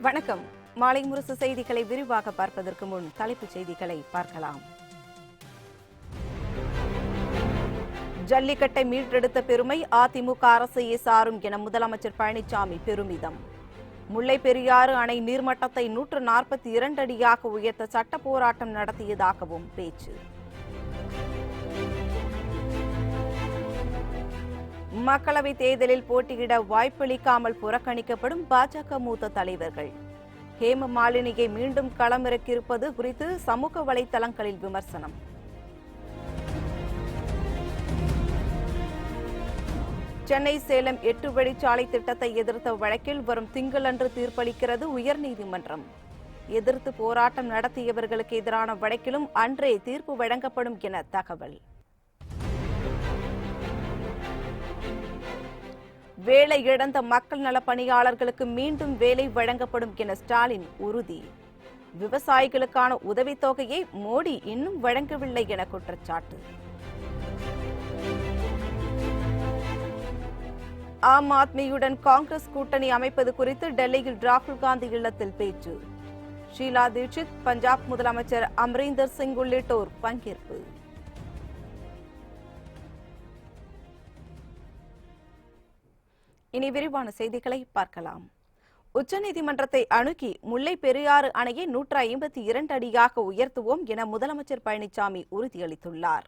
வணக்கம். மாலை முரசு செய்திகளை விரிவாக பார்ப்பதற்கு முன் தலைப்புச் செய்திகளை பார்க்கலாம். ஜல்லிக்கட்டை மீட்டெடுத்த பெருமை அதிமுக அரசையே சாரும் என முதலமைச்சர் பழனிசாமி பெருமிதம். முல்லை பெரியாறு அணை நீர்மட்டத்தை 142 அடியாக உயர்த்த சட்ட போராட்டம் நடத்தியதாகவும் பேச்சு. மக்களவைத் தேர்தலில் போட்டியிட வாய்ப்பளிக்காமல் புறக்கணிக்கப்படும் பாஜக மூத்த தலைவர்கள். ஹேம மாலினியை மீண்டும் களமிறக்கியிருப்பது குறித்து சமூக வலைதளங்களில் விமர்சனம். சென்னை சேலம் 8 வழிச்சாலை திட்டத்தை எதிர்த்த வழக்கில் வரும் திங்களன்று தீர்ப்பளிக்கிறது உயர்நீதிமன்றம். எதிர்த்து போராட்டம் நடத்தியவர்களுக்கு எதிரான வழக்கிலும் அன்றே தீர்ப்பு வழங்கப்படும் என தகவல். வேலை இழந்த மக்கள் நல பணியாளர்களுக்கு மீண்டும் வேலை வழங்கப்படும் என ஸ்டாலின் உறுதி. விவசாயிகளுக்கான உதவித்தொகையை மோடி இன்னும் வழங்கவில்லை என குற்றச்சாட்டு. ஆம் ஆத்மியுடன் காங்கிரஸ் கூட்டணி அமைப்பது குறித்து டெல்லியில் ராகுல் காந்தி இல்லத்தில் பேச்சு. ஷீலா தீட்சித், பஞ்சாப் முதலமைச்சர் அமரீந்தர் சிங் உள்ளிட்டோர் பங்கேற்பு. இனி விரிவான செய்திகளை பார்க்கலாம். உச்சநீதிமன்றத்தை அணுகி முல்லை பெரியாறு அணையை 152 அடியாக உயர்த்துவோம் என முதலமைச்சர் பழனிசாமி உறுதியளித்துள்ளார்.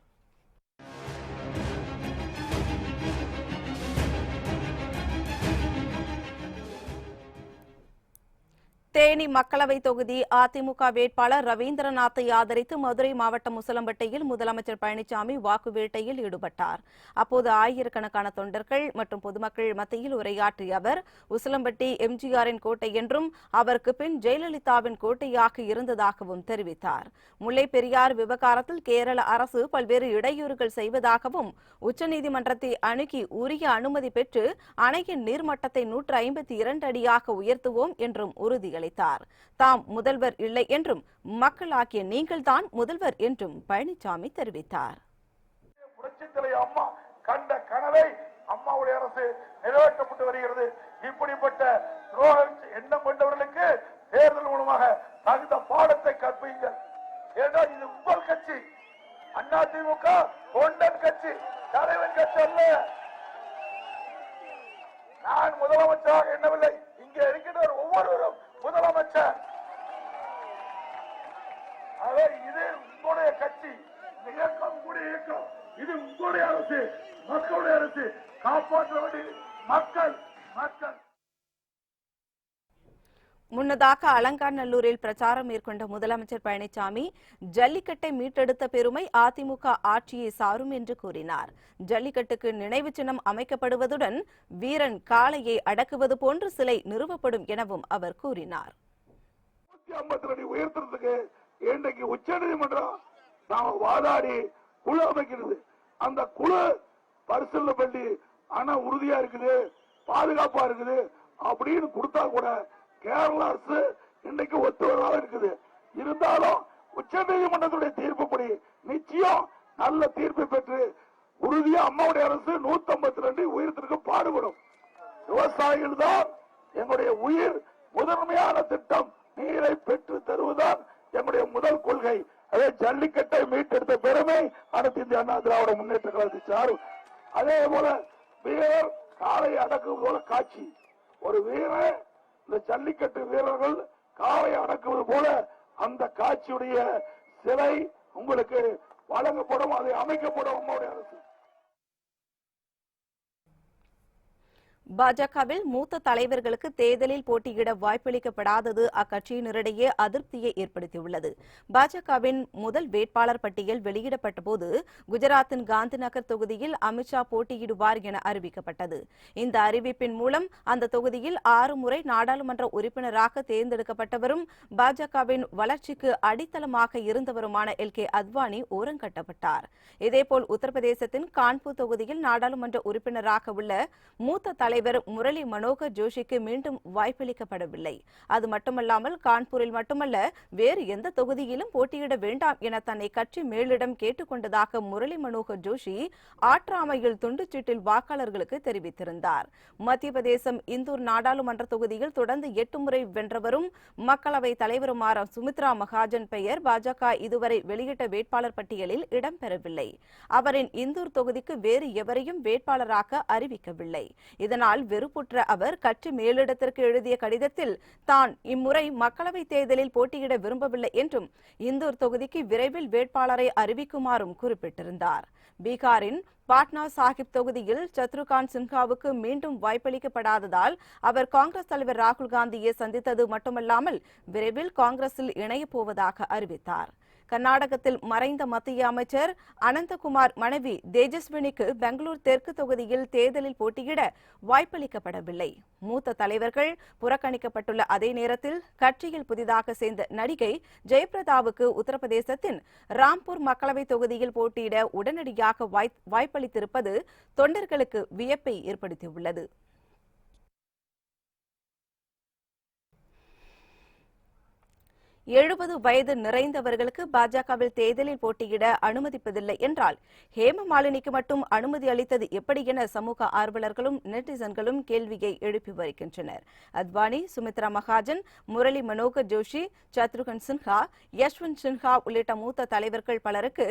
தேனி மக்களவைத் தொகுதி அதிமுக வேட்பாளர் ரவீந்திரநாத்தை ஆதரித்து மதுரை மாவட்டம் உசிலம்பட்டியில் முதலமைச்சர் பழனிசாமி வாக்கு வேட்டையில் ஈடுபட்டார். அப்போது ஆயிரக்கணக்கான தொண்டர்கள் மற்றும் பொதுமக்கள் மத்தியில் உரையாற்றிய அவர், உசிலம்பட்டி எம்ஜிஆரின் கோட்டை என்றும் அவருக்கு பின் ஜெயலலிதாவின் கோட்டையாக இருந்ததாகவும் தெரிவித்தார். முல்லை பெரியாறு விவகாரத்தில் கேரள அரசு பல்வேறு இடையூறுகள் செய்வதாகவும், உச்சநீதிமன்றத்தை அணுகி உரிய அனுமதி பெற்று அணையின் நீர்மட்டத்தை 152 அடியாக உயர்த்துவோம் என்றும் உறுதியளித்தார். தாம் முதல்வர் இல்லை என்றும் மக்களாகிய நீங்கள்தான் முதல்வர் என்றும் பழனிசாமி தெரிவித்தார். அம்மா கண்ட கனவை அம்மாவுடைய அரசு நிறைவேற்றப்பட்டு வருகிறது. இப்படிப்பட்ட எண்ணம் கொண்டவர்களுக்கு தேர்தல் மூலமாக தகுந்த பாடத்தை கற்பியுங்கள். ஏனென்றால் இது உங்கள் கட்சி, அதிமுக தொண்டன் கட்சி, தலைவன் கட்சி அல்ல. நான் முதலமைச்சராக எண்ணவில்லை, இங்கே இருக்கின்ற ஒவ்வொருவரும் முதலமைச்சர். இது உங்களுடைய கட்சி, இந்த இயக்கம் உங்களுடைய இயக்கம், இது உங்களுடைய அரசு, மக்களுடைய அரசு. காப்பாற்ற வேண்டிய மக்கள். முன்னதாக அலங்காநல்லூரில் பிரச்சாரம் மேற்கொண்ட முதலமைச்சர் பழனிசாமி ஜல்லிக்கட்டை மீட்டெடுத்த பெருமை அதிமுக ஆட்சியை சாரும் என்று கூறினார். ஜல்லிக்கட்டுக்கு நினைவு சின்னம் அமைக்கப்படுவதுடன் வீரன் காளையை அடக்குவது போன்ற சிலை நிறுவப்படும் எனவும் அவர் கூறினார். 152 அடி உயர்த்துறதுக்கு இன்றைக்கு உச்சநீதிமன்றம் நாம வாதாடி குழு அமைக்கிறது. அந்த குழு பரிசீலனை பண்ணி ஆனா உறுதியா இருக்குது, பாதுகாப்பா இருக்குது அப்படின்னு கொடுத்தா கூட கேரள அரசு இன்னைக்கு ஒத்துழைப்பா இருக்குது. இருந்தாலும் உச்சநீதிமன்றத்துடைய தீர்ப்புப்படி நிச்சயம் நல்ல தீர்ப்பை பெற்று உறுதியா அம்மாவுடைய அரசு 152 உயரத்திற்கு பாடுபடும். விவசாயிகள் தான் எங்களுடைய உயிர். முதன்மையான திட்டம் நீரை பெற்று தருவதுதான் எங்களுடைய முதல் கொள்கை. அதே ஜல்லிக்கட்டை மீட்டெடுத்த பெருமை அனைத்து இந்திய அண்ணா திராவிட முன்னேற்ற கழகத்தை சாரும். அதே போல வீரர் காலை அடக்குவது போல காட்சி. ஒரு வீரர், இந்த ஜல்லிக்கட்டு வீரர்கள் காவை அடக்குவது போல அந்த காட்சியுடைய சிலை உங்களுக்கு வழங்கப்படும், அதை அமைக்கப்படும் அம்மாவுடைய அரசு. பாஜகவில் மூத்த தலைவர்களுக்கு தேர்தலில் போட்டியிட வாய்ப்பளிக்கப்படாதது அக்கட்சியினரிடையே அதிருப்தியை ஏற்படுத்தியுள்ளது. பாஜகவின் முதல் வேட்பாளர் பட்டியல் வெளியிடப்பட்ட போது குஜராத்தின் காந்திநகர் தொகுதியில் அமித்ஷா போட்டியிடுவார் என அறிவிக்கப்பட்டது. இந்த அறிவிப்பின் மூலம் அந்த தொகுதியில் 6 முறை நாடாளுமன்ற உறுப்பினராக தேர்ந்தெடுக்கப்பட்டவரும் பாஜகவின் வளர்ச்சிக்கு அடித்தளமாக இருந்தவருமான LK அத்வானி ஓரங்கட்டப்பட்டார். இதேபோல் உத்தரப்பிரதேசத்தின் கான்பூர் தொகுதியில் நாடாளுமன்ற உறுப்பினராக உள்ள மூத்த தலைவர் முரளி மனோகர் ஜோஷிக்கு மீண்டும் வாய்ப்பளிக்கப்படவில்லை. அது மட்டுமல்லாமல் கான்பூரில் மட்டுமல்ல வேறு எந்த தொகுதியிலும் போட்டியிட வேண்டாம் என தன்னை கட்சி மேலிடம் கேட்டுக்கொண்டதாக முரளி மனோகர் ஜோஷி ஆற்றாமையில் துண்டுச்சீட்டில் வாக்காளர்களுக்கு தெரிவித்திருந்தார். மத்திய பிரதேசம் இந்தூர் நாடாளுமன்ற தொகுதியில் தொடர்ந்து 8 முறை வென்றவரும் மக்களவை தலைவருமான சுமித்ரா மகாஜன் பெயர் பாஜக இதுவரை வெளியிட்ட வேட்பாளர் பட்டியலில் இடம்பெறவில்லை. அவரின் இந்தூர் தொகுதிக்கு வேறு எவரையும் வேட்பாளராக அறிவிக்கவில்லை. இதனால் வெறுப்புற்ற அவர் கட்சி மேலிடத்திற்கு எழுதிய கடிதத்தில் தான் இம்முறை மக்களவைத் தேர்தலில் போட்டியிட விரும்பவில்லை என்றும் இந்தூர் தொகுதிக்கு விரைவில் வேட்பாளரை அறிவிக்குமாறும் குறிப்பிட்டிருந்தார். பீகாரின் பாட்னா சாஹிப் தொகுதியில் சத்ருகான் சின்ஹாவுக்கு மீண்டும் வாய்ப்பளிக்கப்படாததால் அவர் காங்கிரஸ் தலைவர் ராகுல் காந்தியை சந்தித்தது மட்டுமல்லாமல் விரைவில் காங்கிரஸில் இணையப் போவதாக அறிவித்தார். கர்நாடகத்தில் மறைந்த மத்திய அமைச்சர் அனந்தகுமார் மனைவி தேஜஸ்வினிக்கு பெங்களூர் தெற்கு தொகுதியில் தேர்தலில் போட்டியிட வாய்ப்பளிக்கப்படவில்லை. மூத்த தலைவர்கள் புறக்கணிக்கப்பட்டுள்ள அதே நேரத்தில் கட்சியில் புதிதாக சேர்ந்த நடிகை ஜெயபிரதாவுக்கு உத்தரப்பிரதேசத்தின் ராம்பூர் மக்களவைத் தொகுதியில் போட்டியிட உடனடியாக வாய்ப்பளித்திருப்பது தொண்டர்களுக்கு வியப்பை ஏற்படுத்தியுள்ளது. எழுபது வயது நிறைந்தவர்களுக்கு பாஜகவில் தேர்தலில் போட்டியிட அனுமதிப்பதில்லை என்றால் ஹேம மாலினிக்கு மட்டும் அனுமதி அளித்தது எப்படி என சமூக ஆர்வலர்களும் நெட்டிசன்களும் கேள்வியை எழுப்பி வருகின்றனர். அத்வானி, சுமித்ரா மகாஜன், முரளி மனோகர் ஜோஷி, சத்ருகன் சின்ஹா, யஷ்வந்த் சின்ஹா உள்ளிட்ட மூத்த தலைவர்கள் பலருக்கு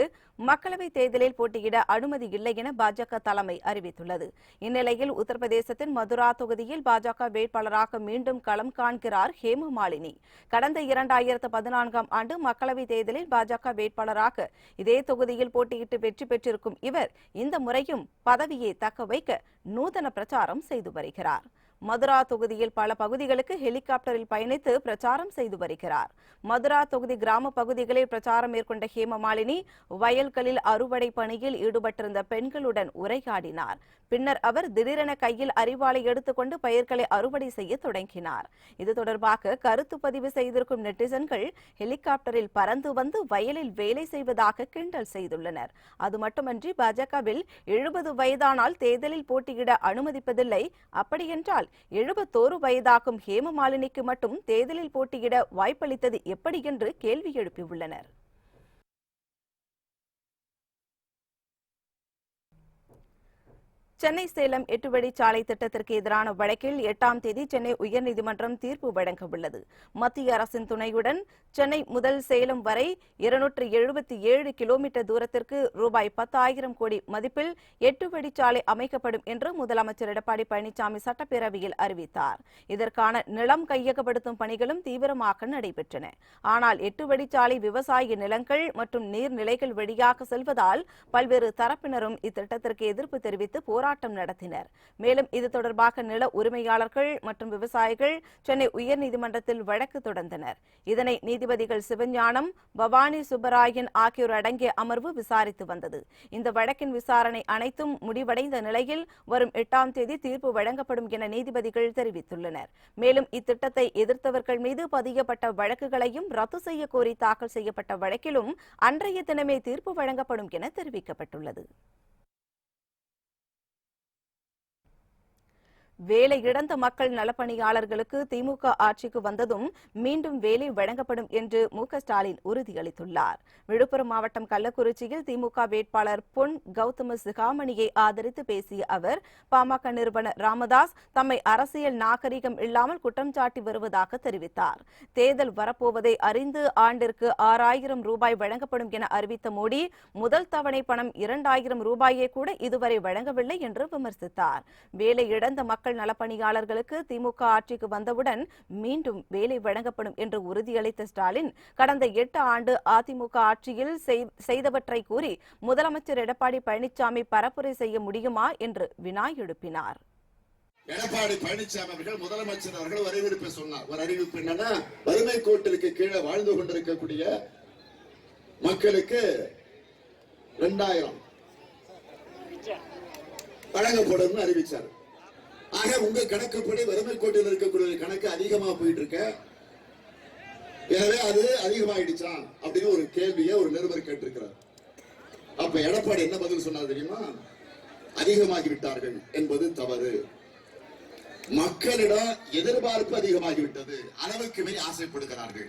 மக்களவைத் தேர்தலில் போட்டியிட அனுமதி இல்லை என பாஜக தலைமை அறிவித்துள்ளது. இந்நிலையில் உத்தரப்பிரதேசத்தின் மதுரா தொகுதியில் பாஜக வேட்பாளராக மீண்டும் களம் காண்கிறார் ஹேம மாலினி. கடந்த 2014ஆம் ஆண்டு மக்களவைத் தேர்தலில் பாஜக வேட்பாளராக இதே தொகுதியில் போட்டியிட்டு வெற்றி பெற்றிருக்கும் இவர் இந்த முறையும் பதவியை தக்க வைக்க நூதன பிரச்சாரம் செய்து வருகிறார். மதுரா தொகுதியில் பல பகுதிகளுக்கு ஹெலிகாப்டரில் பயணித்து பிரச்சாரம் செய்து வருகிறார். மதுரா தொகுதி கிராம பகுதிகளில் பிரச்சாரம் மேற்கொண்ட ஹேம மாலினி வயல்களில் அறுவடை பணியில் ஈடுபட்டிருந்த பெண்களுடன் உரையாடினார். பின்னர் அவர் திடீரென கையில் அரிவாளை எடுத்துக்கொண்டு பயிர்களை அறுவடை செய்ய தொடங்கினார். இது தொடர்பாக கருத்து பதிவு செய்திருக்கும் நெட்டிசன்கள் ஹெலிகாப்டரில் பறந்து வந்து வயலில் வேலை செய்வதாக கிண்டல் செய்துள்ளனர். அது மட்டுமன்றி பாஜகவில் 70 வயதானால் தேர்தலில் போட்டியிட அனுமதிப்பதில்லை, அப்படியென்றால் 71 வயதாகும் ஹேம மாலினிக்கு மட்டும் தேர்தலில் போட்டியிட வாய்ப்பளித்தது எப்படி என்று கேள்வி எழுப்பியுள்ளனர். சென்னை சேலம் 8 வழிச்சாலை திட்டத்திற்கு எதிரான வழக்கில் 8ஆம் தேதி சென்னை உயர்நீதிமன்றம் தீர்ப்பு வழங்க உள்ளது. மத்திய அரசின் துணையுடன் சென்னை முதல் சேலம் வரை 277 கிலோமீட்டர் தூரத்திற்கு ரூபாய் 10,000 கோடி மதிப்பில் 8 வழிச்சாலை அமைக்கப்படும் என்று முதலமைச்சர் எடப்பாடி பழனிசாமி சட்டப்பேரவையில் அறிவித்தார். இதற்கான நிலம் கையகப்படுத்தும் பணிகளும் தீவிரமாக நடைபெற்றன. ஆனால் 8 வழிச்சாலை விவசாய நிலங்கள் மற்றும் நீர்நிலைகள் வழியாக செல்வதால் பல்வேறு தரப்பினரும் இத்திட்டத்திற்கு எதிர்ப்பு தெரிவித்து போராட்டம் நடத்தினர். மேலும் இது தொடர்பாக நில உரிமையாளர்கள் மற்றும் விவசாயிகள் சென்னை உயர்நீதிமன்றத்தில் வழக்கு தொடர்ந்தனர். இதனை நீதிபதிகள் சிவஞானம், பவானி சுப்பராயன் ஆகியோர் அடங்கிய அமர்வு விசாரித்து வந்தது. இந்த வழக்கின் விசாரணை அனைத்தும் முடிவடைந்த நிலையில் வரும் 8ஆம் தேதி தீர்ப்பு வழங்கப்படும் என நீதிபதிகள் தெரிவித்துள்ளனர். மேலும் இத்திட்டத்தை எதிர்த்தவர்கள் மீது பதியப்பட்ட வழக்குகளையும் ரத்து செய்ய கோரி தாக்கல் செய்யப்பட்ட வழக்கிலும் அன்றைய தினமே தீர்ப்பு வழங்கப்படும் என தெரிவிக்கப்பட்டுள்ளது. வேலை இழந்த மக்கள் நலப்பணியாளர்களுக்கு திமுக ஆட்சிக்கு வந்ததும் மீண்டும் வேலை வழங்கப்படும் என்று மு.க. ஸ்டாலின் உறுதியளித்துள்ளார். விழுப்புரம் மாவட்டம் கள்ளக்குறிச்சியில் திமுக வேட்பாளர் பொன் கௌதம சிகாமணியை ஆதரித்து பேசிய அவர், பாமக நிறுவனர் ராமதாஸ் தம்மை அரசியல் நாகரிகம் இல்லாமல் குற்றம் சாட்டி வருவதாக தெரிவித்தார். தேர்தல் வரப்போவதை அறிந்து ஆண்டிற்கு 6,000 ரூபாய் வழங்கப்படும் என அறிவித்த மோடி முதல் தவணை பணம் 2,000 ரூபாயை கூட இதுவரை வழங்கவில்லை என்று விமர்சித்தார். வேலை இழந்த மக்கள் நலப்பணியாளர்களுக்கு திமுக ஆட்சிக்கு வந்தவுடன் மீண்டும் வேலை வழங்கப்படும் என்று உறுதியளித்த ஸ்டாலின், கடந்த 8 ஆண்டு அதிமுக ஆட்சியில் செய்தவற்றை கூறி முதலமைச்சர் எடப்பாடி பழனிசாமி பரப்புரை செய்ய முடியுமா என்று வினா எழுப்பினார். எடப்பாடி பழனிசாமி அவர்கள் முதலமைச்சர் அவர்கள் ஒரு அறிவிப்பு சொன்னார். ஒரு அறிவிப்பு என்னன்னா, வறுமை கோட்டிற்கு கீழே வாழ்ந்து கொண்டிருக்கக்கூடிய மக்களுக்கு 2,000 வழங்கப்படும் அறிவிச்சார். ஆக உங்க கணக்குப்படி வறுமை கோட்டில் இருக்கக்கூடிய கணக்கு அதிகமா போயிட்டு இருக்க, எனவே அது அதிகமாயிடுச்சா அப்படின்னு ஒரு கேள்வியை ஒரு நிருபர் கேட்டிருக்கிறார். அப்ப எடப்பாடி என்ன பதில் சொன்னார் தெரியுமா? அதிகமாகி விட்டார்கள் என்பது தவறு. மக்களிடம் எதிர்பார்ப்பு அதிகமாகிவிட்டது. அளவுக்கு மீறி ஆசைப்படுகிறார்கள்.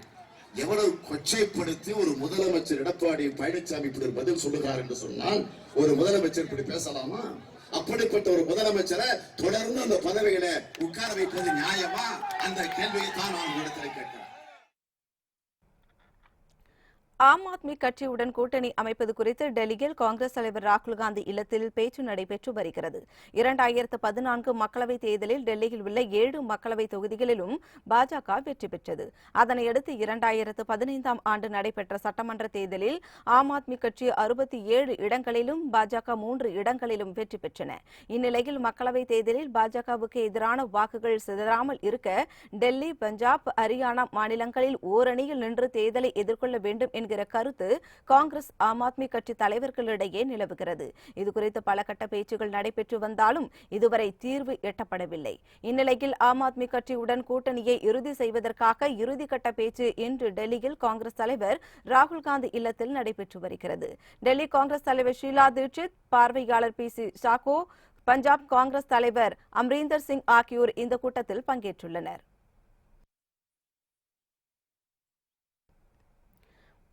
எவ்வளவு கொச்சைப்படுத்தி ஒரு முதலமைச்சர் எடப்பாடி பழனிசாமி இப்படி பதில் சொல்லுகிறார் என்று சொன்னால் ஒரு முதலமைச்சர் இப்படி பேசலாமா? அப்படிப்பட்ட ஒரு முதலமைச்சரை தொடர்ந்து அந்த பதவிகளை உட்கார வைப்பது நியாயமா? அந்த கேள்வியை தான் நான் உங்களிடத்தில் கேட்கிறேன். ஆம் ஆத்மி கட்சியுடன் கூட்டணி அமைப்பது குறித்து டெல்லியில் காங்கிரஸ் தலைவர் ராகுல் காந்தி இல்லத்தில் பேச்சு நடைபெற்று வருகிறது. 2014 மக்களவைத் தேர்தலில் டெல்லியில் உள்ள 7 மக்களவைத் தொகுதிகளிலும் பாஜக வெற்றி பெற்றது. அதனையடுத்து 2015ஆம் ஆண்டு நடைபெற்ற சட்டமன்ற தேர்தலில் ஆம் ஆத்மி கட்சி 67 இடங்களிலும் பாஜக 3 இடங்களிலும் வெற்றி பெற்றன. இந்நிலையில் மக்களவைத் தேர்தலில் பாஜகவுக்கு எதிரான வாக்குகள் சிதறாமல் இருக்க டெல்லி, பஞ்சாப், ஹரியானா மாநிலங்களில் ஓரணியில் நின்று தேர்தலை எதிர்கொள்ள வேண்டும் என்கிற கருத்து காங்கிரஸ், ஆம் ஆத்மி கட்சி தலைவர்களிடையே நிலவுகிறது. இதுகுறித்து பல கட்ட பேச்சுகள் நடைபெற்று வந்தாலும் இதுவரை தீர்வு எட்டப்படவில்லை. இந்நிலையில் ஆம் ஆத்மி கட்சியுடன் கூட்டணியை இறுதி செய்வதற்காக இறுதிக்கட்ட பேச்சு இன்று டெல்லியில் காங்கிரஸ் தலைவர் ராகுல் காந்தி இல்லத்தில் நடைபெற்று வருகிறது. டெல்லி காங்கிரஸ் தலைவர் ஷீலா தீட்சித், பார்வையாளர் PC சாக்கோ, பஞ்சாப் காங்கிரஸ் தலைவர் அம்ரீந்தர் சிங் ஆகியோர் இந்த கூட்டத்தில் பங்கேற்றுள்ளனர்.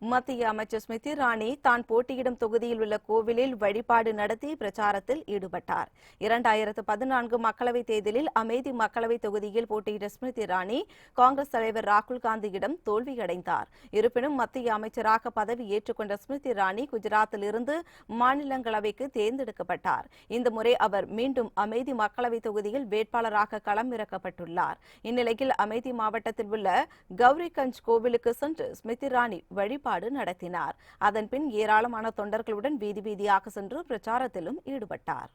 மத்திய அமைச்சர் ஸ்மிருதி இரானி தான் போட்டியிடும் தொகுதியில் உள்ள கோவிலில் வழிபாடு நடத்தி பிரச்சாரத்தில் ஈடுபட்டார். 2014 மக்களவைத் தேர்தலில் அமேதி மக்களவைத் தொகுதியில் போட்டியிட்ட ஸ்மிருதி இரானி காங்கிரஸ் தலைவர் ராகுல் காந்தியிடம் தோல்வியடைந்தார். இருப்பினும் மத்திய அமைச்சராக பதவி ஏற்றுக்கொண்ட ஸ்மிருதி இரானி குஜராத்தில் இருந்து மாநிலங்களவைக்கு தேர்ந்தெடுக்கப்பட்டார். இந்த முறை அவர் மீண்டும் அமேதி மக்களவைத் தொகுதியில் வேட்பாளராக களமிறக்கப்பட்டுள்ளார். இந்நிலையில் அமேதி மாவட்டத்தில் உள்ள கௌரிகஞ்ச் கோவிலுக்கு சென்று ஸ்மிருதி இரானி வழிபாடு நடத்தினார். அதன்பின் ஏராளமான தொண்டர்களுடன் வீதி வீதியாக சென்று பிரச்சாரத்திலும் ஈடுபட்டார்.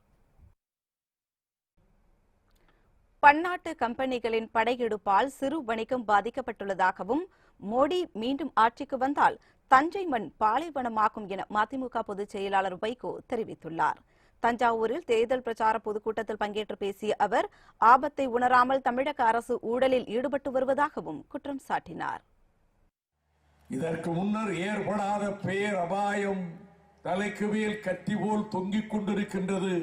பன்னாட்டு கம்பெனிகளின் படையெடுப்பால் சிறு வணிகம் பாதிக்கப்பட்டுள்ளதாகவும் மோடி மீண்டும் ஆட்சிக்கு வந்தால் தஞ்சை மண் பாலைவனமாகும் என மதிமுக பொதுச் செயலாளர் வைகோ தெரிவித்துள்ளார். தஞ்சாவூரில் தேர்தல் பிரச்சார பொதுக்கூட்டத்தில் பங்கேற்று பேசிய அவர் ஆபத்தை உணராமல் தமிழக அரசு ஊழலில் ஈடுபட்டு வருவதாகவும் குற்றம் சாட்டினார். இதற்கு முன்னர் ஏற்படாத பேர் அபாயம் தலைக்கு மேல் கத்தி போல் தொங்கிக் கொண்டிருக்கின்றது.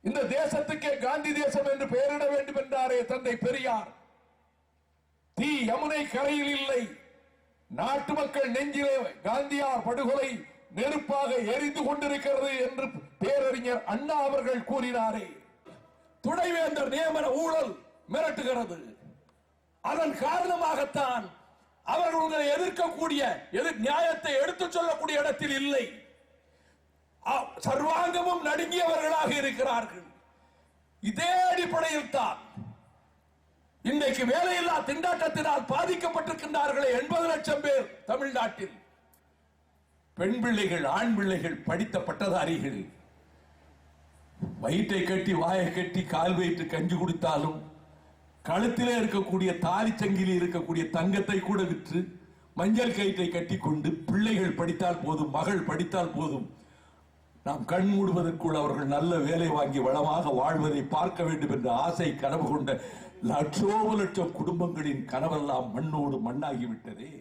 இந்த தேசத்துக்கே காந்தி தேசம் என்று பெயரிட வேண்டும் என்றாரே தந்தை பெரியார். தீ யமுனை கரையில் இல்லை, நாட்டு மக்கள் நெஞ்சிலே காந்தியார் படுகொலை நெருப்பாக எரிந்து கொண்டிருக்கிறது என்று பேரறிஞர் அண்ணா அவர்கள் கூறினாரே. துணைவேந்தர் நியமன ஊழல் மிரட்டுகிறது. அதன் காரணமாகத்தான் அவர்கள் எதிர்க்கக்கூடிய நியாயத்தை எடுத்துச் சொல்லக்கூடிய இடத்தில் இல்லை. சர்வாங்கமும் நடுங்கியவர்களாக இருக்கிறார்கள். இதே அடிப்படையில் தான் இன்றைக்கு வேலையில்லா திண்டாட்டத்தினால் பாதிக்கப்பட்டிருக்கின்றார்களே 80 லட்சம் பேர் தமிழ்நாட்டில். பெண் பிள்ளைகள், ஆண் பிள்ளைகள், படித்த பட்டதாரிகள் வயிற்றை கட்டி, வாயை கட்டி, கால் வயிற்று கஞ்சி குடித்தாலும் கழுத்திலே இருக்கக்கூடிய தாலி சங்கிலி இருக்கக்கூடிய தங்கத்தை கூட விற்று மஞ்சள் கயிற்றை கட்டி கொண்டு பிள்ளைகள் படித்தால் போதும், மகள் படித்தால் போதும், நாம் கண் மூடுவதற்குள் அவர்கள் நல்ல வேலை வாங்கி வளமாக வாழ்வதை பார்க்க வேண்டும் என்ற ஆசை கனவு கொண்ட லட்சோப குடும்பங்களின் கனவெல்லாம் மண்ணோடு மண்ணாகிவிட்டதே.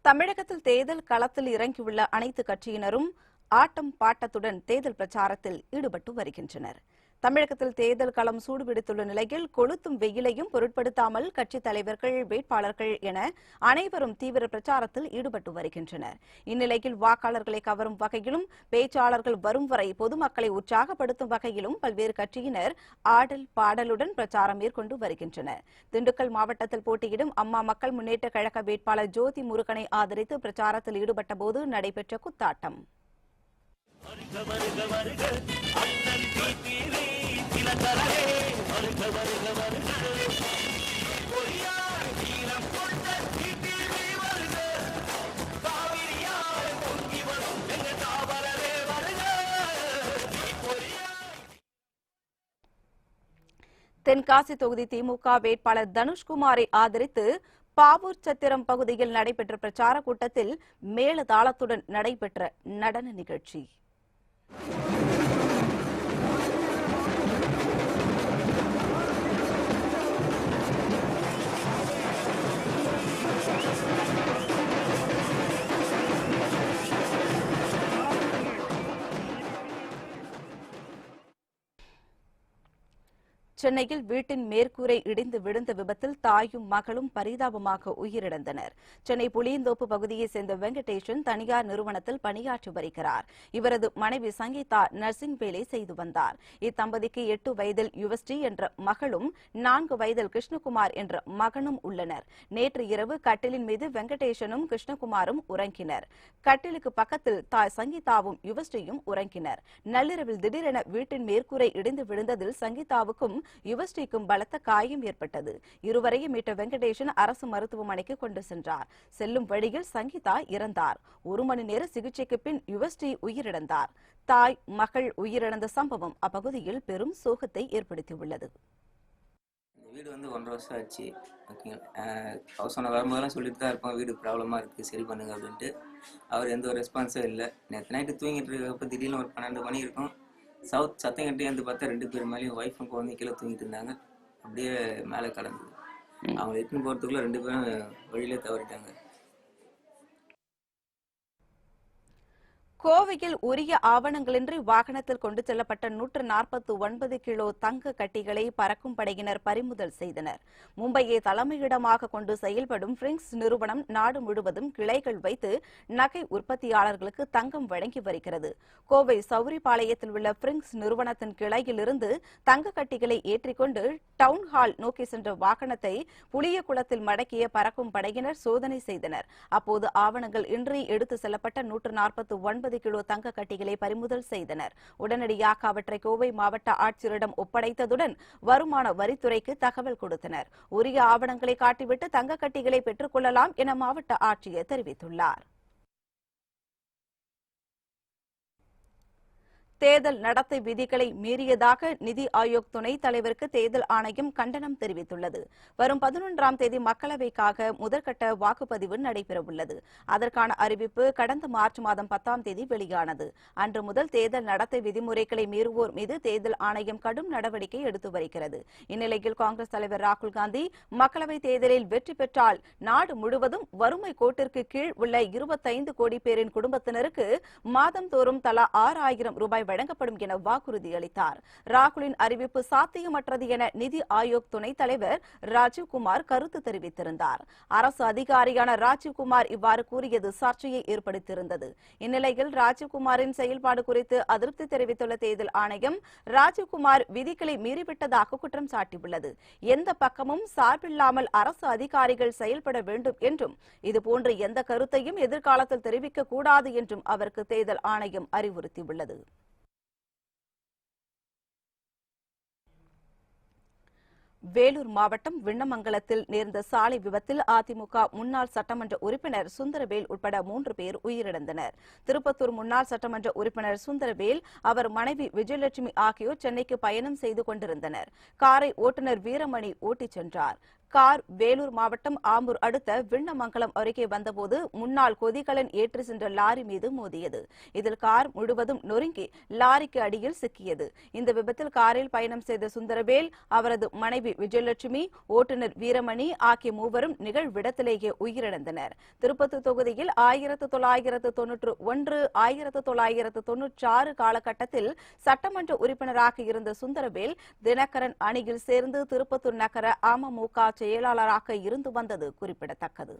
தமிழகத்தில் தேர்தல் களத்தில் இறங்கியுள்ள அனைத்து கட்சியினரும் ஆட்டம் பாட்டத்துடன் தேர்தல் பிரச்சாரத்தில் ஈடுபட்டு வருகின்றனர். தமிழகத்தில் தேர்தல் களம் சூடுபிடித்துள்ள நிலையில் கொளுத்தும் வெயிலையும் பொருட்படுத்தாமல் கட்சித் தலைவர்கள், வேட்பாளர்கள் என அனைவரும் தீவிர பிரச்சாரத்தில் ஈடுபட்டு வருகின்றனர். இந்நிலையில் வாக்காளர்களை கவரும் வகையிலும் பேச்சாளர்கள் வரும் வரை பொதுமக்களை உற்சாகப்படுத்தும் வகையிலும் பல்வேறு கட்சியினர் ஆடல் பாடலுடன் பிரச்சாரம் மேற்கொண்டு வருகின்றனர். திண்டுக்கல் மாவட்டத்தில் போட்டியிடும் அம்மா மக்கள் முன்னேற்ற கழக வேட்பாளர் ஜோதி முருகனை ஆதரித்து பிரச்சாரத்தில் ஈடுபட்ட போது நடைபெற்ற குத்தாட்டம். தென்காசி தொகுதி திமுக வேட்பாளர் தனுஷ்குமாரை ஆதரித்து பாவூர் சத்திரம் பகுதியில் நடைபெற்ற பிரச்சார கூட்டத்தில் மேளதாளத்துடன் நடைபெற்ற நடன நிகழ்ச்சி. சென்னையில் வீட்டின் மேற்கூரை இடிந்து விழுந்த விபத்தில் தாயும் மகளும் பரிதாபமாக உயிரிழந்தனர். சென்னை புளியந்தோப்பு பகுதியைச் சேர்ந்த வெங்கடேஷன் தனியார் நிறுவனத்தில் பணியாற்றி வருகிறார். இவரது மனைவி சங்கீதா நர்சிங் வேலை செய்து வந்தார். இத்தம்பதிக்கு 8 வயதில் யுவஸ்ரீ என்ற மகளும் 4 வயதில் கிருஷ்ணகுமார் என்ற மகனும் உள்ளனர். நேற்று இரவு கட்டிலின் மீது வெங்கடேஷனும் கிருஷ்ணகுமாரும் உறங்கினர். கட்டிலுக்கு பக்கத்தில் தாய் சங்கீதாவும் யுவஸ்ரீயும் உறங்கினர். நள்ளிரவில் திடீரென வீட்டின் மேற்கூரை இடிந்து விழுந்ததில் சங்கீதாவுக்கும் யுவஸ்ரீக்கும் பலத்த காயம் ஏற்பட்டது. இருவரையும் மீட்ட வெங்கடேஷன் அரசு மருத்துவமனைக்கு கொண்டு சென்றார். செல்லும் வழியில் சங்கீதா இறந்தார். 1 மணி நேர சிகிச்சைக்கு பின் யுவஸ்ரீ உயிரிழந்தார். தாய் மகள் உயிரிழந்த சம்பவம் அப்பகுதியில் பெரும் சோகத்தை ஏற்படுத்தியுள்ளது. வீடு 1.5 வருஷம் ஆச்சு. ஓகேங்களா, ஹவுஸ் ஓனர் வரும்போதெல்லாம் சொல்லிட்டு தான் இருப்போம், வீடு ப்ராப்ளமாக இருக்குது, சரி பண்ணுங்க அப்படின்ட்டு. அவர் எந்த ஒரு ரெஸ்பான்ஸும் இல்லை. நேற்று நைட்டு தூங்கிட்டு இருக்கப்போ திடீர்னு ஒரு 12 மணி இருக்கும். சத்தம் கட்டி வந்து பார்த்தா 2 பேர் மேலேயும் ஒய்ஃபும் குழந்தை கீழே தூங்கிட்டு இருந்தாங்க. அப்படியே மேலே கலந்தது. அவங்க எட்டுன்னு போகிறதுக்குள்ள 2 பேரும் வழியிலே தவறிட்டாங்க. கோவையில் உரிய ஆவணங்களின்றி வாகனத்தில் கொண்டு செல்லப்பட்ட 149 கிலோ தங்க கட்டிகளை பறக்கும் படையினர் பறிமுதல் செய்தனர். மும்பையை தலைமையிடமாக கொண்டு செயல்படும் பிரிங்ஸ் நிறுவனம் நாடு முழுவதும் கிளைகள் வைத்து நகை உற்பத்தியாளர்களுக்கு தங்கம் வழங்கி வருகிறது. கோவை சௌரிபாளையத்தில் உள்ள பிரிங்ஸ் நிறுவனத்தின் கிளையிலிருந்து தங்க கட்டிகளை ஏற்றிக்கொண்டு டவுன்ஹால் நோக்கி சென்ற வாகனத்தை புளியகுளத்தில் மடக்கிய பறக்கும் படையினர் சோதனை செய்தனர். அப்போது ஆவணங்கள் இன்றி எடுத்து செல்லப்பட்ட 149 கிலோ தங்க கட்டிகளை பறிமுதல் செய்தனர். உடனடியாக அவற்றை கோவை மாவட்ட ஆட்சியரிடம் ஒப்படைத்ததுடன் வருமான வரித்துறைக்கு தகவல் கொடுத்தனர். உரிய ஆவணங்களை காட்டிவிட்டு தங்க கட்டிகளை பெற்றுக் கொள்ளலாம் என மாவட்ட ஆட்சியர் தெரிவித்துள்ளார். தேர்தல் நடத்தை விதிகளை மீறியதாக நிதி ஆயோக் துணைத் தலைவருக்கு தேர்தல் ஆணையம் கண்டனம் தெரிவித்துள்ளது. வரும் 11ஆம் தேதி மக்களவைக்காக முதற்கட்ட வாக்குப்பதிவு நடைபெறவுள்ளது. அதற்கான அறிவிப்பு கடந்த மார்ச் மாதம் 10ஆம் தேதி வெளியானது. அன்று முதல் தேர்தல் நடத்தை விதிமுறைகளை மீறுவோர் மீது தேர்தல் ஆணையம் கடும் நடவடிக்கை எடுத்து வருகிறது. இந்நிலையில் காங்கிரஸ் தலைவர் ராகுல் காந்தி மக்களவைத் தேர்தலில் வெற்றி பெற்றால் நாடு முழுவதும் வறுமை கோட்டிற்கு கீழ் உள்ள 25 கோடி பேரின் குடும்பத்தினருக்கு மாதந்தோறும் தலா 6,000 ரூபாய் வழங்கப்படும் என வாக்குறுதி அளித்தார். ராகுலின் அறிவிப்பு சாத்தியமற்றது என நிதி ஆயோக் துணைத் தலைவர் ராஜீவ்குமார் கருத்து தெரிவித்திருந்தார். அரசு அதிகாரியான ராஜீவ்குமார் இவ்வாறு கூறியது சர்ச்சையை ஏற்படுத்தியிருந்தது. இந்நிலையில் ராஜீவ்குமாரின் செயல்பாடு குறித்து அதிருப்தி தெரிவித்துள்ள தேர்தல் ஆணையம் ராஜீவ்குமார் விதிகளை மீறிவிட்டதாக குற்றம் சாட்டியுள்ளது. எந்த பக்கமும் சார்பில்லாமல் அரசு அதிகாரிகள் செயல்பட வேண்டும் என்றும் இதுபோன்ற எந்த கருத்தையும் எதிர்காலத்தில் தெரிவிக்க கூடாது என்றும் அவருக்கு தேர்தல் ஆணையம் அறிவுறுத்தியுள்ளது. வேலூர் மாவட்டம் விண்ணமங்கலத்தில் நேர்ந்த சாலை விபத்தில் அதிமுக முன்னாள் சட்டமன்ற உறுப்பினர் சுந்தரவேல் உட்பட 3 பேர் உயிரிழந்தனர். திருப்பத்தூர் முன்னாள் சட்டமன்ற உறுப்பினர் சுந்தரவேல், அவர் மனைவி விஜயலட்சுமி ஆகியோர் சென்னைக்கு பயணம் செய்து கொண்டிருந்தனர். காரை ஓட்டுநர் வீரமணி ஓட்டிச் சென்றார். கார் வேலூர் மாவட்டம் ஆம்பூர் அடுத்த விண்ணமங்கலம் அருகே வந்தபோது முன்னாள் கொதிகலன் ஏற்றி சென்ற லாரி மீது மோதியது. இதில் கார் முழுவதும் நொறுங்கி லாரிக்கு அடியில் சிக்கியது. இந்த விபத்தில் காரில் பயணம் செய்த சுந்தரவேல், அவரது மனைவி விஜயலட்சுமி, ஓட்டுநர் வீரமணி ஆகிய 3 நிகழ்விடத்திலேயே உயிரிழந்தனர். திருப்பத்தூர் தொகுதியில் 1991, 1996 காலகட்டத்தில் சட்டமன்ற உறுப்பினராக இருந்த சுந்தரவேல் தினகரன் அணியில் சேர்ந்து திருப்பத்தூர் நகர அமமுக செயலாளராக இருந்து வந்தது குறிப்பிடத்தக்கது.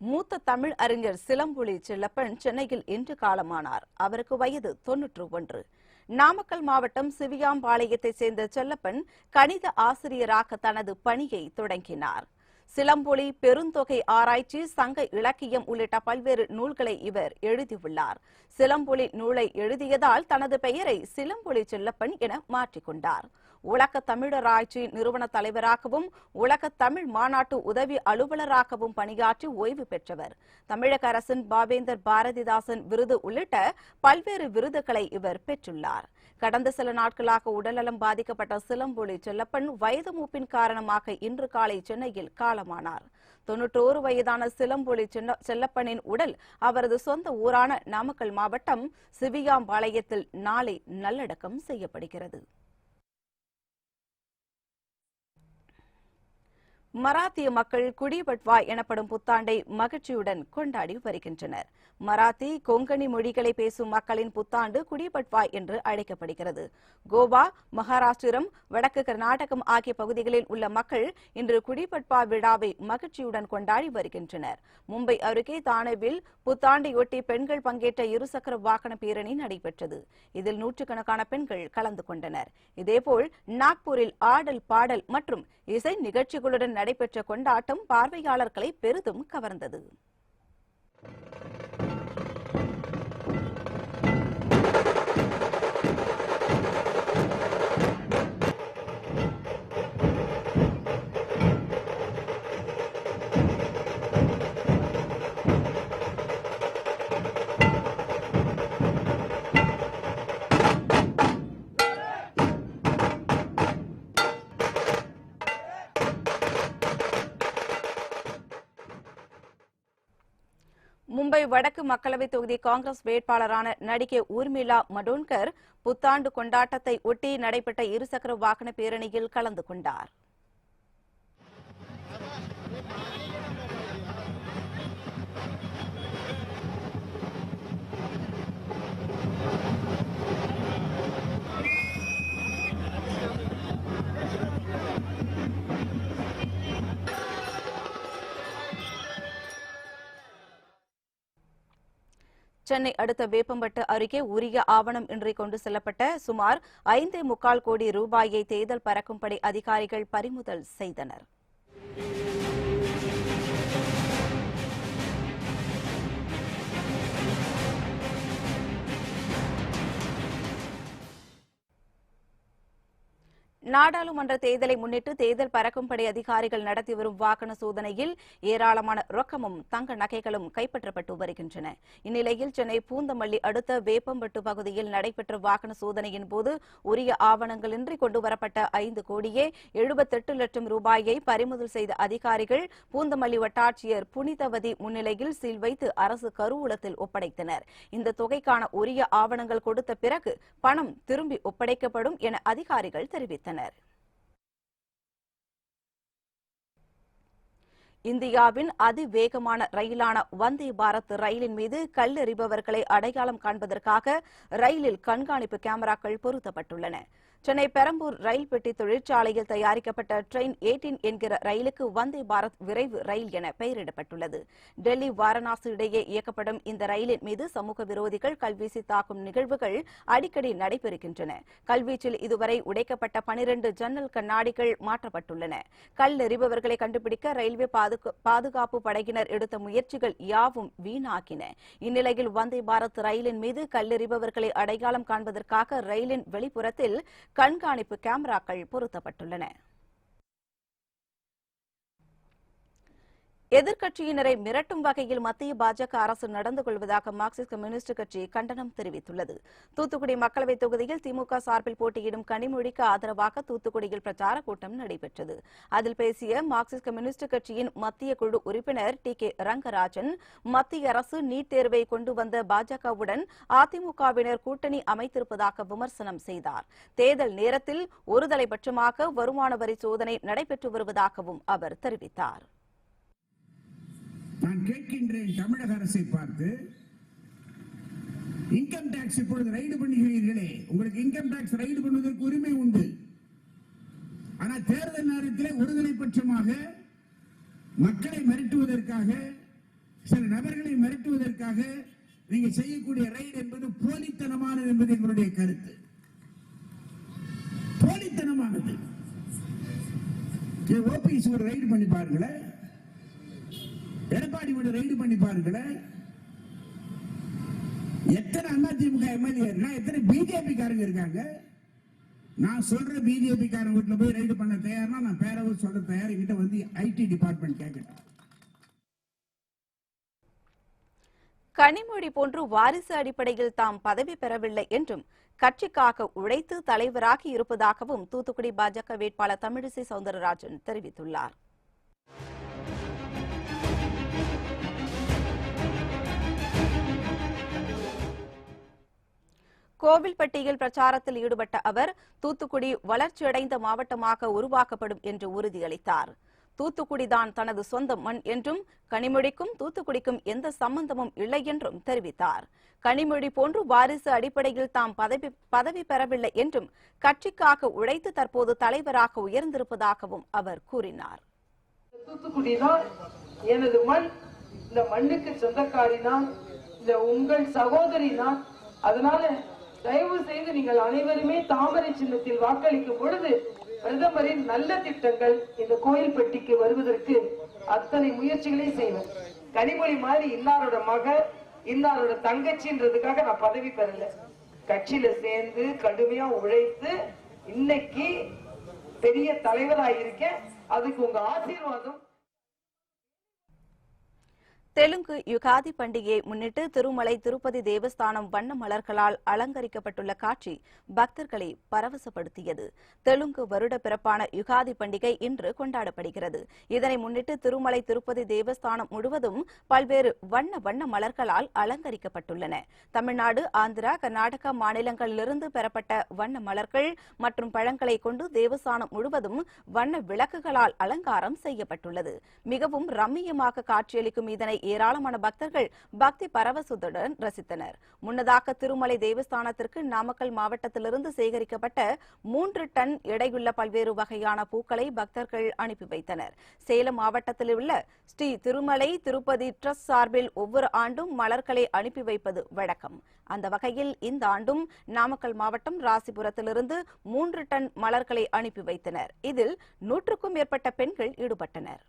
மூத்த தமிழ் அறிஞர் சிலம்பொலி செல்லப்பன் சென்னையில் இன்று காலமானார். அவருக்கு வயது 91. நாமக்கல் மாவட்டம் சிவியாம்பாளையத்தைச் சேர்ந்த செல்லப்பன் கணித ஆசிரியராக தனது பணியை தொடங்கினார். சிலம்பொலி, பெருந்தொகை ஆராய்ச்சி, சங்க இலக்கியம் உள்ளிட்ட பல்வேறு நூல்களை இவர் எழுதியுள்ளார். சிலம்பொலி நூலை எழுதியதால் தனது பெயரை சிலம்பொலி செல்லப்பன் என மாற்றிக்கொண்டார். உலக தமிழராய்ச்சி நிறுவன தலைவராகவும் உலக தமிழ் மாநாட்டு உதவி அலுவலராகவும் பணியாற்றி ஓய்வு பெற்றவர். தமிழக அரசின் பாவேந்தர் பாரதிதாசன் விருது உள்ளிட்ட பல்வேறு விருதுகளை இவர் பெற்றுள்ளார். கடந்த சில நாட்களாக உடல்நலம் பாதிக்கப்பட்ட சிலம்பொலி செல்லப்பன் வயது மூப்பின் காரணமாக இன்று காலை சென்னையில் காலமானார். 91 வயதான சிலம்பொலி செல்லப்பனின் உடல் அவரது சொந்த ஊரான நாமக்கல் மாவட்டம் சிவியாம்பாளையத்தில் நாளை நல்லடக்கம் செய்யப்படுகிறது. மராத்திய மக்கள் குடி பட்வா எனப்படும் புத்தாண்டை மகிழ்ச்சியுடன் கொண்டாடி வருகின்றனர். மராத்தி, கொங்கணி மொழிகளை பேசும் மக்களின் புத்தாண்டு குடி பட்வா என்று அழைக்கப்படுகிறது. கோவா, மகாராஷ்டிரம், வடக்கு கர்நாடகம் ஆகிய பகுதிகளில் உள்ள மக்கள் இன்று குடி பட்வா விழாவை மகிழ்ச்சியுடன் கொண்டாடி வருகின்றனர். மும்பை அருகே தானேவில் புத்தாண்டையொட்டி பெண்கள் பங்கேற்ற இருசக்கர வாகன பேரணி நடைபெற்றது. இதில் நூற்றுக்கணக்கான பெண்கள் கலந்து கொண்டனர். இதேபோல் நாக்பூரில் ஆடல், பாடல் மற்றும் இசை நிகழ்ச்சிகளுடன் நடைபெற்ற கொண்டாட்டம் பார்வையாளர்களை பெரிதும் கவர்ந்தது. மும்பை வடக்கு மக்களவைத் தொகுதி காங்கிரஸ் வேட்பாளரான நடிகை ஊர்மிளா மடோன்கர் புத்தாண்டு கொண்டாட்டத்தை ஒட்டி நடைபெற்ற இருசக்கர வாகன பேரணியில் கலந்து கொண்டார். சென்னை அடுத்த வேப்பம்பட்டு அருகே உரிய ஆவணம் இன்றி கொண்டு செல்லப்பட்ட சுமார் 5.25 கோடி ரூபாயை தேர்தல் பறக்கும்படை அதிகாரிகள் பறிமுதல் செய்தனர். நாடாளுமன்ற தேர்தலை முன்னிட்டு தேர்தல் பறக்கும்படை அதிகாரிகள் நடத்தி வரும் வாகன சோதனையில் ஏராளமான ரொக்கமும் தங்க நகைகளும் கைப்பற்றப்பட்டு வருகின்றன. இந்நிலையில் சென்னை பூந்தமல்லி அடுத்த வேப்பம்பட்டு பகுதியில் நடைபெற்ற வாகன சோதனையின் போது உரிய ஆவணங்களின்றி கொண்டுவரப்பட்ட 5 கோடியே 78 லட்சம் ரூபாயை பறிமுதல் செய்த அதிகாரிகள் பூந்தமல்லி வட்டாட்சியர் புனிதவதி முன்னிலையில் சீல் வைத்து அரசு கருவூலத்தில் ஒப்படைத்தனர். இந்த தொகைக்கான உரிய ஆவணங்கள் கொடுத்த பிறகு பணம் திரும்பி ஒப்படைக்கப்படும் என அதிகாரிகள் தெரிவித்தனர். இந்தியாவின் அதிவேகமான ரயிலான வந்தே பாரத் ரயிலின் மீது கல்லெறிபவர்களை அடையாளம் காண்பதற்காக ரயிலில் கண்காணிப்பு கேமராக்கள் பொருத்தப்பட்டுள்ளன. சென்னை பெரம்பூர் ரயில் பெட்டி தொழிற்சாலையில் தயாரிக்கப்பட்ட ட்ரெயின் 18 என்கிற ரயிலுக்கு வந்தே பாரத் விரைவு ரயில் என பெயரிடப்பட்டுள்ளது. டெல்லி, வாரணாசி இடையே இயக்கப்படும் இந்த ரயிலின் மீது சமூக விரோதிகள் கல்வீசி தாக்கும் நிகழ்வுகள் அடிக்கடி நடைபெறுகின்றன. கல்வீச்சில் இதுவரை உடைக்கப்பட்ட 12 ஜன்னல் கண்ணாடிகள் மாற்றப்பட்டுள்ளன. கல்லெறிபவர்களை கண்டுபிடிக்க ரயில்வே பாதுகாப்பு படையினர் எடுத்த முயற்சிகள் யாவும் வீணாகின. இந்நிலையில் வந்தே பாரத் ரயிலின் மீது கல்லெறிபவர்களை அடையாளம் காண்பதற்காக ரயிலின் வெளிப்புறத்தில் கண்காணிப்பு கேமராக்கள் பொருத்தப்பட்டுள்ளன. எதிர்க்கட்சியினரை மிரட்டும் வகையில் மத்திய பாஜக அரசு நடந்து கொள்வதாக மார்க்சிஸ்ட் கம்யூனிஸ்ட் கட்சி கண்டனம் தெரிவித்துள்ளது. தூத்துக்குடி மக்களவைத் தொகுதியில் திமுக சார்பில் போட்டியிடும் கனிமொழிக்கு ஆதரவாக தூத்துக்குடியில் பிரச்சார கூட்டம் நடைபெற்றது. அதில் பேசிய மார்க்சிஸ்ட் கம்யூனிஸ்ட் கட்சியின் மத்திய குழு உறுப்பினர் டி.கே. ரங்கராஜன், மத்திய அரசு நீட் தேர்வை கொண்டு வந்த பாஜகவுடன் அதிமுகவினர் கூட்டணி அமைத்திருப்பதாக விமர்சனம் செய்தார். தேர்தல் நேரத்தில் ஒருதலைபட்சமாக வருமான வரி சோதனை நடைபெற்று வருவதாகவும் அவர் தெரிவித்தார். நான் கேட்கின்றேன், தமிழக அரசை பார்த்து, இன்கம் டாக்ஸ் இப்பொழுது ரைடு பண்ணுகிறீர்களே, உங்களுக்கு இன்கம் டாக்ஸ் ரைடு பண்ணுவதற்கு உரிமை உண்டு. ஆனால் தேர்தல் நேரத்தில் ஒருதலை பட்சமாக மக்களை மிரட்டுவதற்காக, சில நபர்களை மிரட்டுவதற்காக நீங்க செய்யக்கூடிய ரைடு என்பது போலித்தனமானது என்பது எங்களுடைய கருத்து. போலித்தனமானது. ஓபிஎஸ் ஒரு ரைடு பண்ணி பாருங்களேன், எடப்பாடி வீடு ரைடு பண்ணி பாருங்களேன். எத்தனை அதிமுக எம்எல்ஏ, எத்தனை பிஜேபி காரங்க இருக்காங்க. நான் சொல்ற பிஜேபி காரங்க வீட்டுல போய் ரைடு பண்ண தயார்னா நான் பேரவை சொல்ற தயார். கிட்ட வந்து ஐடி டிபார்ட்மெண்ட் கேட்கணும். கனிமொழி போன்று வாரிசு அடிப்படையில் தாம் பதவி பெறவில்லை என்றும் கட்சிக்காக உழைத்து தலைவராகி இருப்பதாகவும் தூத்துக்குடி பாஜக வேட்பாளர் தமிழிசை சவுந்தரராஜன் தெரிவித்துள்ளார். கோவில்பட்டியில் பிரச்சாரத்தில் ஈடுபட்ட அவர் தூத்துக்குடி வளர்ச்சியடைந்த மாவட்டமாக உருவாக்கப்படும் என்று உறுதியளித்தார். தூத்துக்குடிதான் தனது சொந்த மண் என்றும் கனிமொழிக்கும் தூத்துக்குடிக்கும் எந்த சம்பந்தமும் இல்லை என்றும் தெரிவித்தார். கனிமொழி போன்று வாரிசு அடிப்படையில் தாம் பதவி பெறவில்லை என்றும் கட்சிக்காக உழைத்து தற்போது தலைவராக உயர்ந்திருப்பதாகவும் அவர் கூறினார். தூத்துக்குடி தான் எனது மண், இந்த மண்ணுக்கு சொந்தக்காரி நான், இந்த உங்கள் சகோதரி நான். அதனால தயவு செய்து நீங்கள் அனைவருமே தாமரை சின்னத்தில் வாக்களிக்கும் பொழுது பிரதமரின் நல்ல திட்டங்கள் இந்த கோயில்பட்டிக்கு வருவதற்கு அத்தனை முயற்சிகளை செய்வேன். கனிமொழி மாதிரி இன்னாரோட மக, இன்னாரோட தங்கச்சின்றதுக்காக நான் பதவி பெறல. கட்சியில சேர்ந்து கடுமையா உழைத்து இன்னைக்கு பெரிய தலைவராயிருக்கேன். அதுக்கு உங்க ஆசீர்வாதம். தெலுங்கு யுகாதி பண்டிகையை முன்னிட்டு திருமலை திருப்பதி தேவஸ்தானம் வண்ண மலர்களால் அலங்கரிக்கப்பட்டுள்ள காட்சி பக்தர்களை பரவசப்படுத்தியது. தெலுங்கு வருட பிறப்பான யுகாதி பண்டிகை இன்று கொண்டாடப்படுகிறது. இதனை முன்னிட்டு திருமலை திருப்பதி தேவஸ்தானம் முழுவதும் பல்வேறு வண்ண மலர்களால் அலங்கரிக்கப்பட்டுள்ளன. தமிழ்நாடு, ஆந்திரா, கர்நாடகா மாநிலங்களிலிருந்து பெறப்பட்ட வண்ண மலர்கள் மற்றும் பழங்களை கொண்டு தேவஸ்தானம் முழுவதும் வண்ண விளக்குகளால் அலங்காரம் செய்யப்பட்டுள்ளது. மிகவும் ரம்மியமாக காட்சியளிக்கும் இதனை ஏராளமான பக்தர்கள் பக்தி பரவசத்துடன் ரசித்தனர். முன்னதாக திருமலை தேவஸ்தானத்திற்கு நாமக்கல் மாவட்டத்திலிருந்து சேகரிக்கப்பட்ட 3 டன் எடையுள்ள பல்வேறு வகையான பூக்களை பக்தர்கள் அனுப்பி வைத்தனர். சேலம் மாவட்டத்தில் உள்ள ஸ்ரீ திருமலை திருப்பதி டிரஸ்ட் சார்பில் ஒவ்வொரு ஆண்டும் மலர்களை அனுப்பி வைப்பது வழக்கம். அந்த வகையில் இந்த ஆண்டும் நாமக்கல் மாவட்டம் ராசிபுரத்திலிருந்து 3 டன் மலர்களை அனுப்பி வைத்தனர். இதில் 100க்கும் மேற்பட்ட பெண்கள் ஈடுபட்டனர்.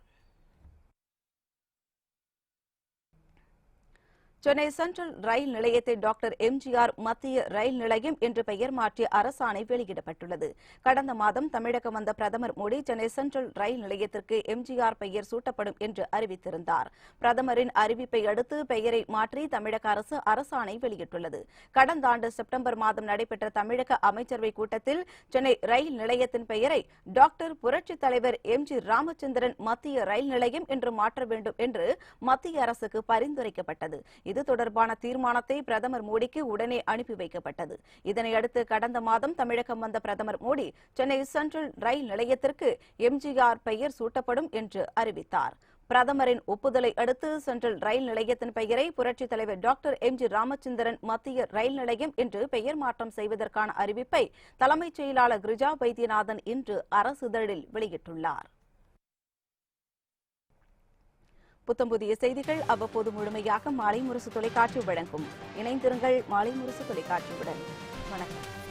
சென்னை சென்ட்ரல் ரயில் நிலையத்தை டாக்டர் எம்ஜிஆர் மத்திய ரயில் நிலையம் என்று பெயர் மாற்றிய அரசாணை வெளியிடப்பட்டுள்ளது. கடந்த மாதம் தமிழகம் வந்த பிரதமர் மோடி சென்னை சென்ட்ரல் ரயில் நிலையத்திற்கு எம்ஜிஆர் பெயர் சூட்டப்படும் என்று அறிவித்திருந்தார். பிரதமரின் அறிவிப்பை அடுத்து பெயரை மாற்றி தமிழக அரசு அரசாணை வெளியிட்டுள்ளது. கடந்த ஆண்டு செப்டம்பர் மாதம் நடைபெற்ற தமிழக அமைச்சரவை கூட்டத்தில் சென்னை ரயில் நிலையத்தின் பெயரை டாக்டர் புரட்சித் தலைவர் எம்.ஜி. ராமச்சந்திரன் மத்திய ரயில் நிலையம் என்று மாற்ற வேண்டும் என்று மத்திய அரசுக்கு பரிந்துரைக்கப்பட்டது. இது தொடர்பான தீர்மானத்தை பிரதமர் மோடிக்கு உடனே அனுப்பி வைக்கப்பட்டது. இதனையடுத்து கடந்த மாதம் தமிழகம் வந்த பிரதமர் மோடி சென்னை சென்ட்ரல் ரயில் நிலையத்திற்கு எம்ஜிஆர் பெயர் சூட்டப்படும் என்று அறிவித்தார். பிரதமரின் ஒப்புதலை அடுத்து சென்ட்ரல் ரயில் நிலையத்தின் பெயரை புரட்சித் தலைவர் டாக்டர் எம்.ஜி. ராமச்சந்திரன் மத்திய ரயில் நிலையம் என்று பெயர் மாற்றம் செய்வதற்கான அறிவிப்பை தலைமைச் செயலாளர் கிரிஜா வைத்தியநாதன் இன்று அரசிதழில் வெளியிட்டுள்ளார். புத்தம் புதிய செய்திகள் அவ்வப்போது முழுமையாக மாலை முரசு தொலைக்காட்சி வழங்கும். இணைந்திருங்கள் மாலை முரசு தொலைக்காட்சியுடன். வணக்கம்.